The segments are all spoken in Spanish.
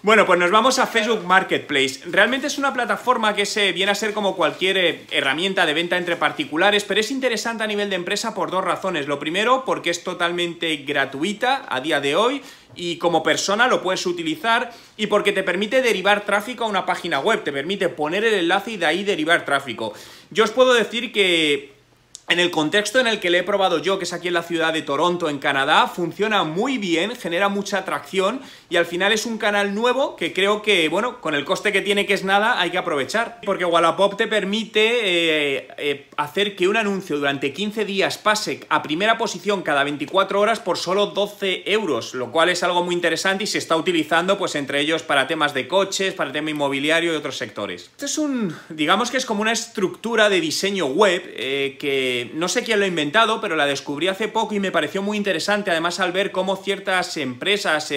Bueno, pues nos vamos a Facebook Marketplace. Realmente es una plataforma que viene a ser como cualquier herramienta de venta entre particulares, pero es interesante a nivel de empresa por dos razones. Lo primero, porque es totalmente gratuita a día de hoy y como persona lo puedes utilizar, y porque te permite derivar tráfico a una página web, te permite poner el enlace y de ahí derivar tráfico. Yo os puedo decir que en el contexto en el que le he probado yo, que es aquí en la ciudad de Toronto, en Canadá, funciona muy bien, genera mucha atracción y al final es un canal nuevo que creo que, bueno, con el coste que tiene, que es nada, hay que aprovechar. Porque Wallapop te permite hacer que un anuncio durante 15 días pase a primera posición cada 24 horas por solo 12 euros, lo cual es algo muy interesante y se está utilizando, pues entre ellos para temas de coches, para el tema inmobiliario y otros sectores. Este es digamos que es como una estructura de diseño web que no sé quién lo ha inventado, pero la descubrí hace poco y me pareció muy interesante, además al ver cómo ciertas empresas,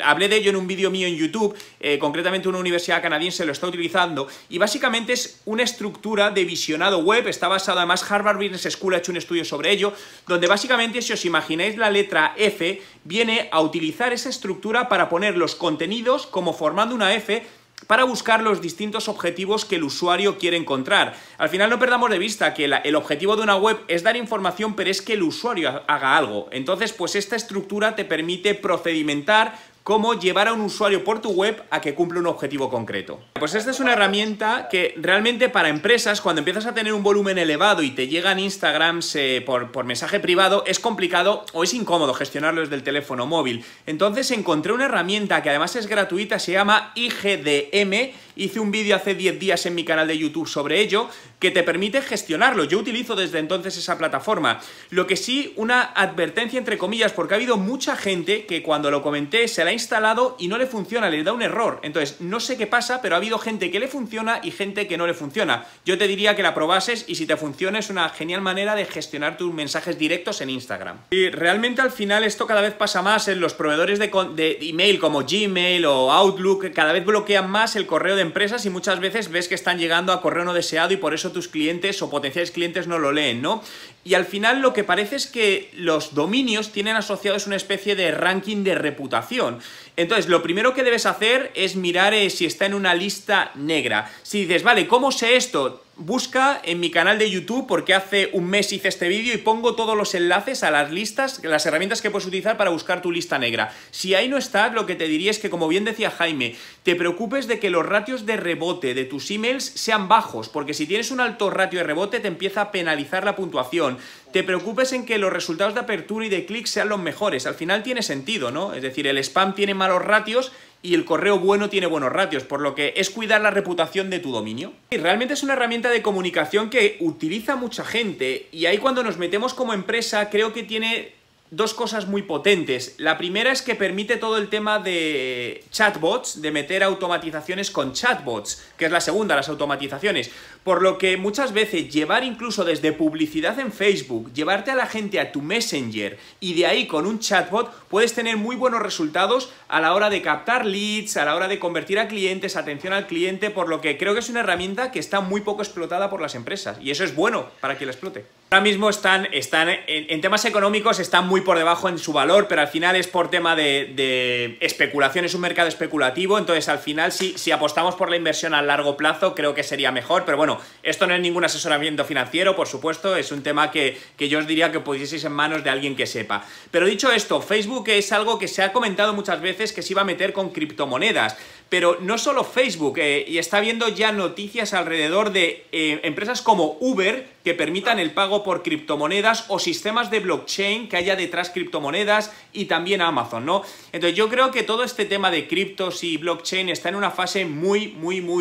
hablé de ello en un vídeo mío en YouTube, concretamente una universidad canadiense lo está utilizando, y básicamente es una estructura de visionado web, está basado, además Harvard Business School ha hecho un estudio sobre ello, donde básicamente, si os imagináis la letra F, viene a utilizar esa estructura para poner los contenidos como formando una F, para buscar los distintos objetivos que el usuario quiere encontrar. Al final no perdamos de vista que el objetivo de una web es dar información, pero es que el usuario haga algo. Entonces, pues esta estructura te permite procedimentar cómo llevar a un usuario por tu web a que cumpla un objetivo concreto. Pues esta es una herramienta que realmente para empresas, cuando empiezas a tener un volumen elevado y te llegan Instagrams por mensaje privado, es complicado o es incómodo gestionarlo desde el teléfono móvil. Entonces encontré una herramienta que además es gratuita, se llama IGDM, hice un vídeo hace 10 días en mi canal de YouTube sobre ello, que te permite gestionarlo. Yo utilizo desde entonces esa plataforma. Lo que sí, una advertencia entre comillas, porque ha habido mucha gente que cuando lo comenté se la ha instalado y no le funciona, le da un error. Entonces, no sé qué pasa, pero ha habido gente que le funciona y gente que no le funciona. Yo te diría que la probases y si te funciona es una genial manera de gestionar tus mensajes directos en Instagram. Y realmente al final esto cada vez pasa más en los proveedores de email como Gmail o Outlook, cada vez bloquean más el correo de empresas y muchas veces ves que están llegando a correo no deseado y por eso tus clientes o potenciales clientes no lo leen, ¿no? Y al final lo que parece es que los dominios tienen asociados una especie de ranking de reputación. Entonces, lo primero que debes hacer es mirar si está en una lista negra. Si dices, vale, ¿cómo sé esto? Busca en mi canal de YouTube, porque hace un mes hice este vídeo y pongo todos los enlaces a las listas, las herramientas que puedes utilizar para buscar tu lista negra. Si ahí no estás, lo que te diría es que, como bien decía Jaime, te preocupes de que los ratios de rebote de tus emails sean bajos, porque si tienes un alto ratio de rebote te empieza a penalizar la puntuación. Te preocupes en que los resultados de apertura y de clic sean los mejores. Al final tiene sentido, ¿no? Es decir, el spam tiene malos ratios y el correo bueno tiene buenos ratios, por lo que es cuidar la reputación de tu dominio. Y realmente es una herramienta de comunicación que utiliza mucha gente, y ahí cuando nos metemos como empresa creo que tiene dos cosas muy potentes. La primera es que permite todo el tema de chatbots, de meter automatizaciones con chatbots, que es la segunda, las automatizaciones. Por lo que muchas veces llevar incluso desde publicidad en Facebook, llevarte a la gente a tu Messenger y de ahí con un chatbot puedes tener muy buenos resultados a la hora de captar leads, a la hora de convertir a clientes, atención al cliente, por lo que creo que es una herramienta que está muy poco explotada por las empresas y eso es bueno para que la explote. Ahora mismo están en temas económicos están muy por debajo en su valor, pero al final es por tema de especulación, es un mercado especulativo, entonces al final si apostamos por la inversión a largo plazo creo que sería mejor, pero bueno, esto no es ningún asesoramiento financiero, por supuesto, es un tema que yo os diría que pusieseis en manos de alguien que sepa. Pero dicho esto, Facebook es algo que se ha comentado muchas veces que se iba a meter con criptomonedas, pero no solo Facebook, y está habiendo ya noticias alrededor de empresas como Uber que permitan el pago por criptomonedas o sistemas de blockchain que haya detrás criptomonedas, y también Amazon, ¿no? Entonces yo creo que todo este tema de criptos y blockchain está en una fase muy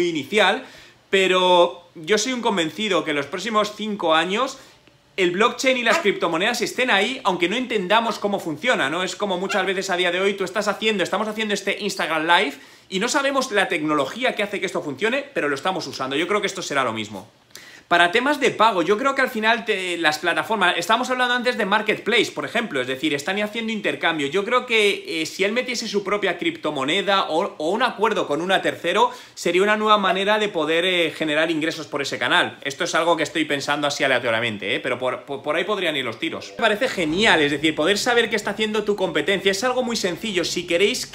inicial, pero yo soy un convencido que en los próximos 5 años el blockchain y las criptomonedas estén ahí, aunque no entendamos cómo funciona, ¿no? Es como muchas veces a día de hoy estamos haciendo este Instagram Live y no sabemos la tecnología que hace que esto funcione, pero lo estamos usando. Yo creo que esto será lo mismo. Para temas de pago, yo creo que al final las plataformas, estábamos hablando antes de Marketplace, por ejemplo, es decir, están haciendo intercambio. Yo creo que si él metiese su propia criptomoneda o un acuerdo con una tercero, sería una nueva manera de poder generar ingresos por ese canal. Esto es algo que estoy pensando así aleatoriamente, pero por ahí podrían ir los tiros. Me parece genial, es decir, poder saber qué está haciendo tu competencia. Es algo muy sencillo. Si queréis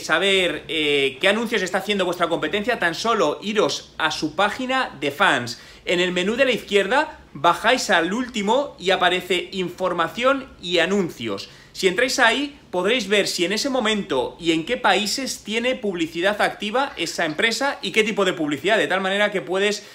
saber qué anuncios está haciendo vuestra competencia, tan solo iros a su página de fans. En el menú de la izquierda bajáis al último y aparece información y anuncios. Si entráis ahí podréis ver si en ese momento y en qué países tiene publicidad activa esa empresa y qué tipo de publicidad, de tal manera que puedes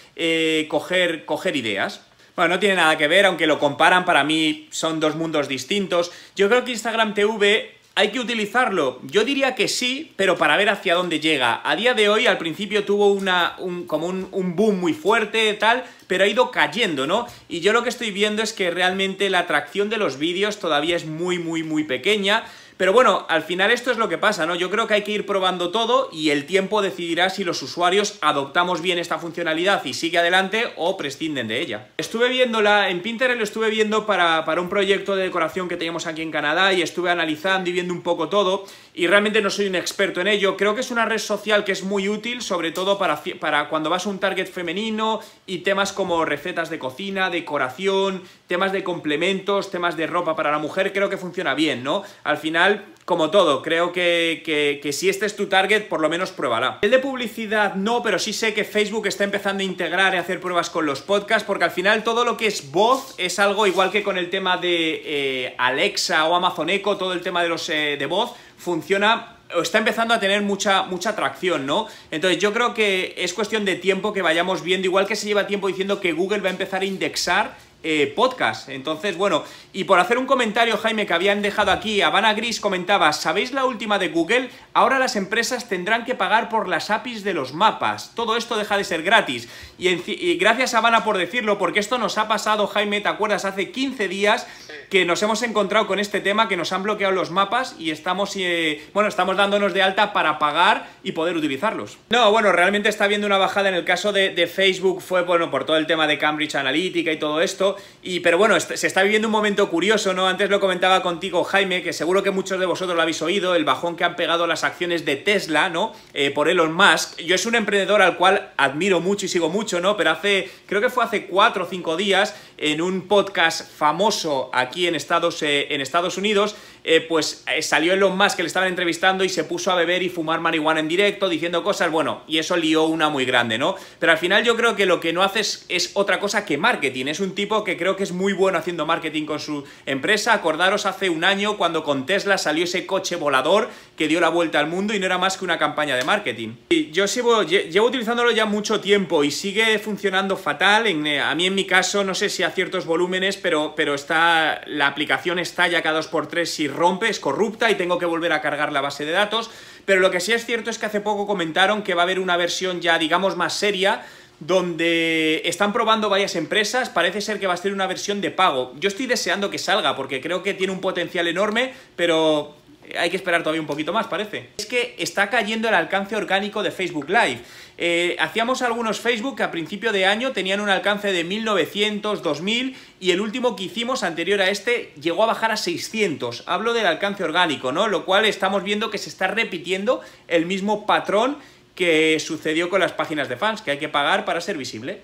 coger ideas. Bueno, no tiene nada que ver, aunque lo comparan, para mí son dos mundos distintos. Yo creo que Instagram TV ¿hay que utilizarlo? Yo diría que sí, pero para ver hacia dónde llega. A día de hoy, al principio tuvo un boom muy fuerte, tal, pero ha ido cayendo, ¿no? Y yo lo que estoy viendo es que realmente la atracción de los vídeos todavía es muy pequeña. Pero bueno, al final esto es lo que pasa, ¿no? Yo creo que hay que ir probando todo y el tiempo decidirá si los usuarios adoptamos bien esta funcionalidad y sigue adelante o prescinden de ella. Estuve viéndola en Pinterest, lo estuve viendo para un proyecto de decoración que teníamos aquí en Canadá y estuve analizando y viendo un poco todo y realmente no soy un experto en ello. Creo que es una red social que es muy útil, sobre todo para cuando vas a un target femenino y temas como recetas de cocina, decoración, temas de complementos, temas de ropa para la mujer, creo que funciona bien, ¿no? Al final, como todo, creo que si este es tu target, por lo menos pruébala. El de publicidad no, pero sí sé que Facebook está empezando a integrar y hacer pruebas con los podcasts, porque al final todo lo que es voz es algo igual que con el tema de Alexa o Amazon Echo, todo el tema de los de voz funciona o está empezando a tener mucha atracción, ¿no? Entonces yo creo que es cuestión de tiempo que vayamos viendo, igual que se lleva tiempo diciendo que Google va a empezar a indexar podcast. Entonces, bueno, y por hacer un comentario, Jaime, que habían dejado aquí, Habana Gris comentaba, ¿sabéis la última de Google? Ahora las empresas tendrán que pagar por las APIs de los mapas. Todo esto deja de ser gratis. Y gracias, Habana, por decirlo, porque esto nos ha pasado, Jaime, ¿te acuerdas? Hace 15 días que nos hemos encontrado con este tema, que nos han bloqueado los mapas y estamos dándonos de alta para pagar y poder utilizarlos. No, bueno, realmente está habiendo una bajada en el caso de Facebook, fue, bueno, por todo el tema de Cambridge Analytica y todo esto, pero bueno, se está viviendo un momento curioso, ¿no? Antes lo comentaba contigo, Jaime, que seguro que muchos de vosotros lo habéis oído, el bajón que han pegado las acciones de Tesla, ¿no? Por Elon Musk. Yo es un emprendedor al cual admiro mucho y sigo mucho, ¿no? Pero creo que fue hace 4 o 5 días, en un podcast famoso aquí en Estados Unidos, salió Elon Musk, que le estaban entrevistando y se puso a beber y fumar marihuana en directo, diciendo cosas, bueno, y eso lió una muy grande, ¿no? Pero al final yo creo que lo que no hace es otra cosa que marketing. Es un tipo que creo que es muy bueno haciendo marketing con su empresa. Acordaros hace un año cuando con Tesla salió ese coche volador que dio la vuelta al mundo y no era más que una campaña de marketing. Y yo llevo utilizándolo ya mucho tiempo y sigue funcionando fatal. A mí en mi caso, no sé si a ciertos volúmenes, pero la aplicación estalla cada 2x3 si rompe, es corrupta y tengo que volver a cargar la base de datos. Pero lo que sí es cierto es que hace poco comentaron que va a haber una versión ya, digamos, más seria, donde están probando varias empresas. Parece ser que va a ser una versión de pago. Yo estoy deseando que salga porque creo que tiene un potencial enorme, pero hay que esperar todavía un poquito más, parece. Es que está cayendo el alcance orgánico de Facebook Live. Hacíamos algunos Facebook que a principio de año tenían un alcance de 1900, 2000 y el último que hicimos anterior a este llegó a bajar a 600. Hablo del alcance orgánico, ¿no? Lo cual estamos viendo que se está repitiendo el mismo patrón que sucedió con las páginas de fans, que hay que pagar para ser visible.